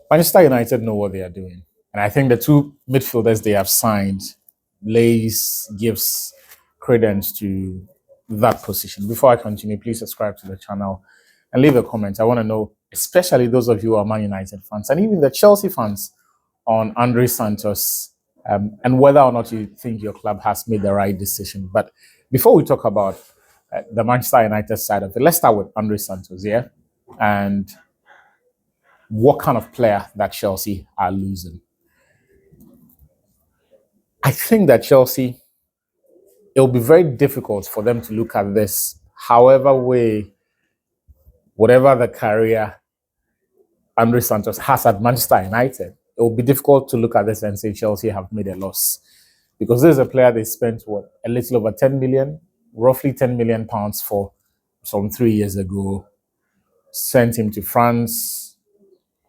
Manchester United know what they are doing. And I think the two midfielders they have signed gives credence to that position. Before I continue, please subscribe to the channel and leave a comment. I want to know, especially those of you who are Man United fans and even the Chelsea fans, on Andre Santos and whether or not you think your club has made the right decision. But before we talk about the Manchester United side of it, let's start with Andre Santos, yeah? And what kind of player that Chelsea are losing. I think that Chelsea, it'll be very difficult for them to look at this, however way, whatever the career Andre Santos has at Manchester United, it will be difficult to look at this and say Chelsea have made a loss. Because this is a player they spent, a little over 10 million, roughly 10 million pounds for some 3 years ago, sent him to France,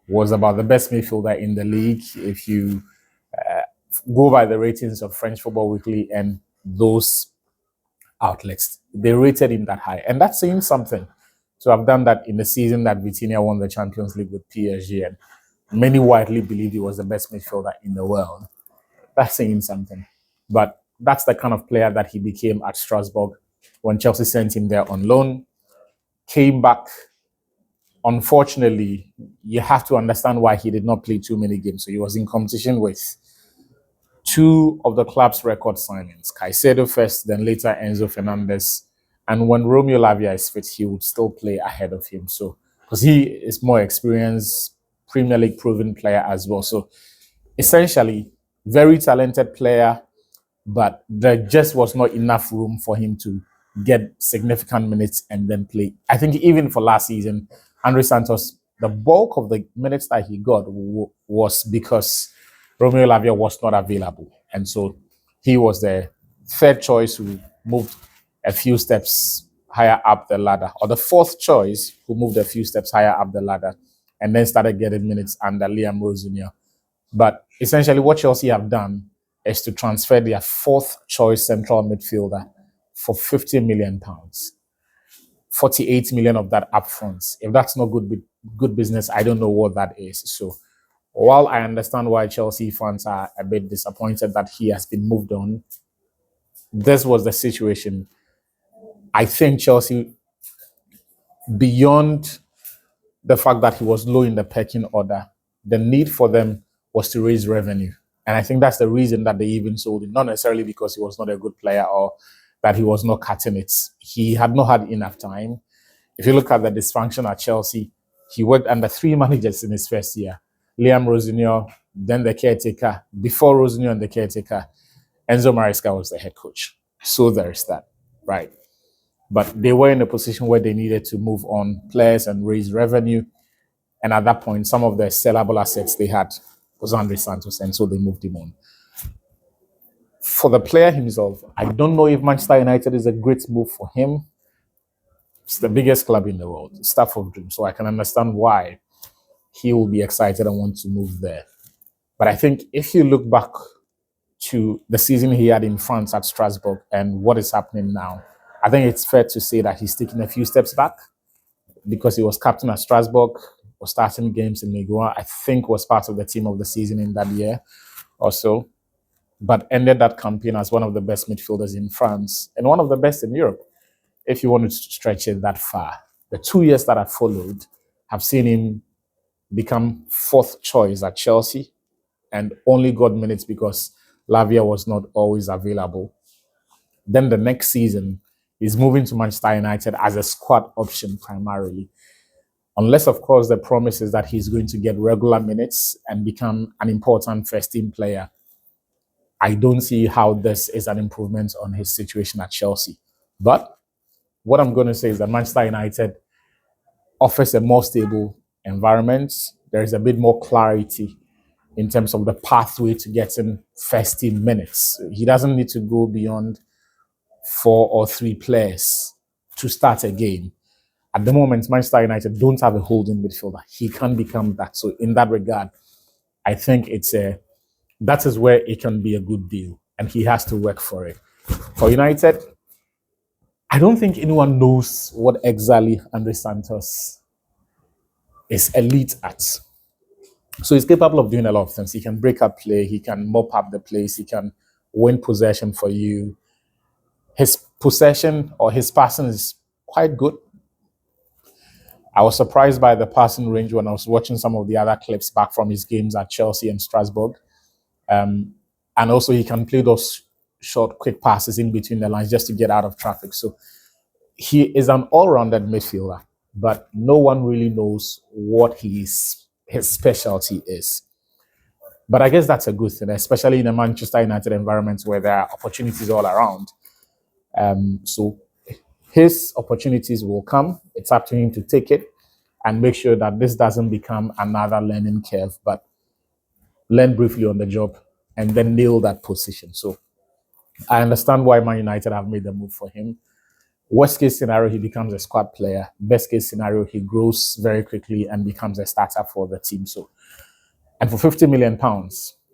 was about the best midfielder in the league. If you go by the ratings of French Football Weekly and those outlets, they rated him that high. And that's saying something. To have done that in the season that Vitinha won the Champions League with PSG, and many widely believed he was the best midfielder in the world. That's saying something. But that's the kind of player that he became at Strasbourg when Chelsea sent him there on loan. Came back. Unfortunately, you have to understand why he did not play too many games. So he was in competition with two of the club's record signings, Caicedo first, then later Enzo Fernandez. And when Romeo Lavia is fit, he would still play ahead of him. So, because he is more experienced, Premier League proven player as well. So, essentially, very talented player, but there just was not enough room for him to get significant minutes and then play. I think even for last season, Andre Santos, the bulk of the minutes that he got was because Romeo Lavia was not available. And so he was the third choice who moved a few steps higher up the ladder, or the fourth choice who moved a few steps higher up the ladder and then started getting minutes under Liam Rosenior. But essentially what Chelsea have done is to transfer their fourth choice central midfielder for £50 million. 48 million of that upfront. If that's not good business, I don't know what that is. So while I understand why Chelsea fans are a bit disappointed that he has been moved on, this was the situation. I think Chelsea, beyond the fact that he was low in the pecking order, the need for them was to raise revenue. And I think that's the reason that they even sold him, not necessarily because he was not a good player or that he was not cutting it. He had not had enough time. If you look at the dysfunction at Chelsea, he worked under 3 managers in his first year. Liam Rosenior, then the caretaker. Before Rosenior and the caretaker, Enzo Maresca was the head coach. So there's that, right? But they were in a position where they needed to move on players and raise revenue. And at that point, some of the sellable assets they had was Andre Santos, and so they moved him on. For the player himself, I don't know if Manchester United is a great move for him. It's the biggest club in the world, staff of dreams. So I can understand why he will be excited and want to move there. But I think if you look back to the season he had in France at Strasbourg and what is happening now, I think it's fair to say that he's taking a few steps back because he was captain at Strasbourg, was starting games in Ligue 1, I think was part of the team of the season in that year or so, but ended that campaign as one of the best midfielders in France and one of the best in Europe, if you wanted to stretch it that far. The 2 years that have followed have seen him become fourth choice at Chelsea and only got minutes because Lavia was not always available. Then the next season, he's moving to Manchester United as a squad option primarily. Unless, of course, the promise is that he's going to get regular minutes and become an important first-team player. I don't see how this is an improvement on his situation at Chelsea. But what I'm going to say is that Manchester United offers a more stable environment. There is a bit more clarity in terms of the pathway to getting first-team minutes. He doesn't need to go beyond 4 or 3 players to start a game. At the moment, Manchester United don't have a holding midfielder. He can become that. So in that regard, I think that is where it can be a good deal, and he has to work for it. For United, I don't think anyone knows what exactly Andre Santos is elite at. So he's capable of doing a lot of things. He can break up play, he can mop up the place, he can win possession for you. His possession or his passing is quite good. I was surprised by the passing range when I was watching some of the other clips back from his games at Chelsea and Strasbourg. And also, he can play those short, quick passes in between the lines just to get out of traffic. So he is an all-rounded midfielder, but no one really knows what his specialty is. But I guess that's a good thing, especially in a Manchester United environment where there are opportunities all around. So his opportunities will come. It's up to him to take it and make sure that this doesn't become another learning curve, but learn briefly on the job and then nail that position. So I understand why Man United have made the move for him. Worst case scenario, he becomes a squad player. Best case scenario, he grows very quickly and becomes a starter for the team. So, and for £50 million,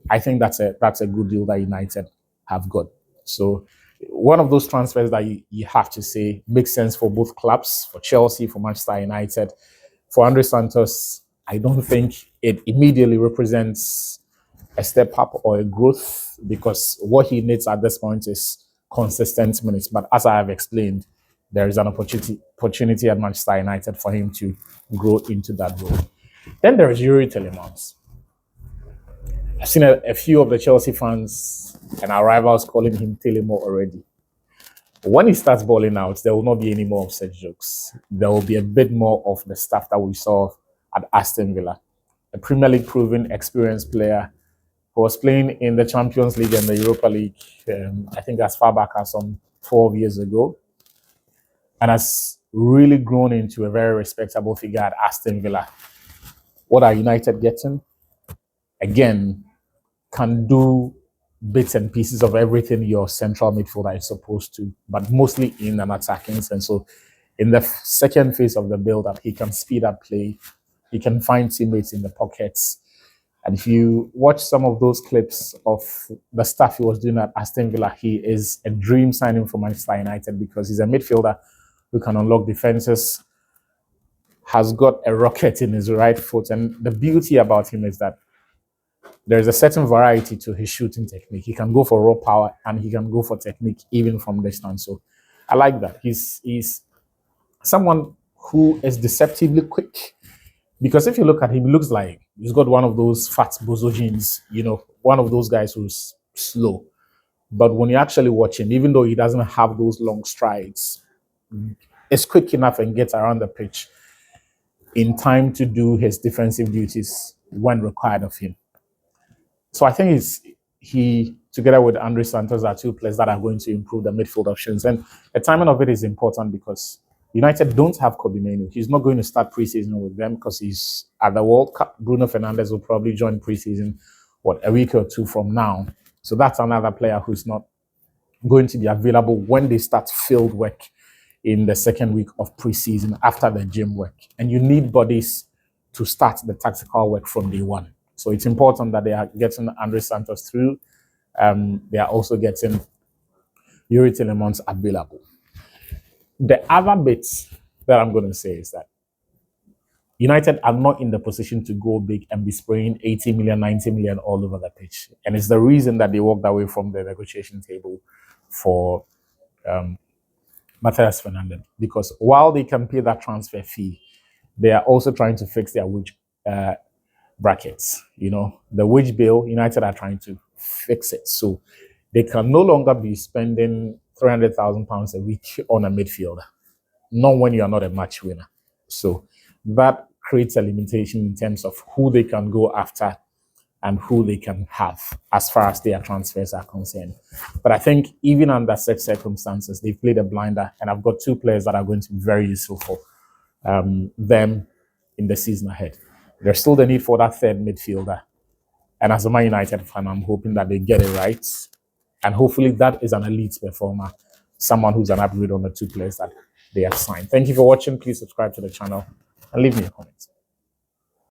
I think that's a good deal that United have got. So one of those transfers that you have to say makes sense for both clubs, for Chelsea, for Manchester United. For Andre Santos, I don't think it immediately represents a step up or a growth, because what he needs at this point is consistent minutes. But as I have explained, there is an opportunity at Manchester United for him to grow into that role. Then there is Yuri Tillemans. I've seen a few of the Chelsea fans and our rivals calling him Tillemans already. When he starts balling out, there will not be any more of such jokes. There will be a bit more of the stuff that we saw at Aston Villa. A Premier League proven, experienced player who was playing in the Champions League and the Europa League, I think as far back as some 12 years ago, and has really grown into a very respectable figure at Aston Villa. What are United getting? Again, can do bits and pieces of everything your central midfielder is supposed to, but mostly in an attacking sense. So in the second phase of the build-up, he can speed up play. He can find teammates in the pockets. And if you watch some of those clips of the stuff he was doing at Aston Villa, he is a dream signing for Manchester United because he's a midfielder who can unlock defenses, has got a rocket in his right foot. And the beauty about him is that there's a certain variety to his shooting technique. He can go for raw power and he can go for technique even from distance. So I like that. He's someone who is deceptively quick. Because if you look at him, he looks like he's got one of those fat bozo genes, one of those guys who's slow. But when you actually watch him, even though he doesn't have those long strides, it's quick enough and gets around the pitch in time to do his defensive duties when required of him. So I think he, together with Andre Santos, are two players that are going to improve the midfield options. And the timing of it is important because United don't have Kobe Mainoo. He's not going to start preseason with them because he's at the World Cup. Bruno Fernandes will probably join preseason, a week or two from now. So that's another player who's not going to be available when they start field work in the second week of preseason after the gym work. And you need bodies to start the tactical work from day one. So it's important that they are getting Andre Santos through. They are also getting Yuri Tillemans available. The other bits that I'm going to say is that United are not in the position to go big and be spraying 80 million, 90 million all over the pitch. And it's the reason that they walked away from the negotiation table for Matthias Fernandes. Because while they can pay that transfer fee, they are also trying to fix their wage brackets. The wage bill, United are trying to fix it. So they can no longer be spending £300,000 a week on a midfielder, not when you are not a match winner. So that creates a limitation in terms of who they can go after and who they can have as far as their transfers are concerned. But I think even under such circumstances, they've played a blinder, and I've got two players that are going to be very useful for them in the season ahead. There's still the need for that third midfielder. And as a Man United fan, I'm hoping that they get it right. And hopefully that is an elite performer, someone who's an upgrade on the two players that they have signed. Thank you for watching. Please subscribe to the channel and leave me a comment.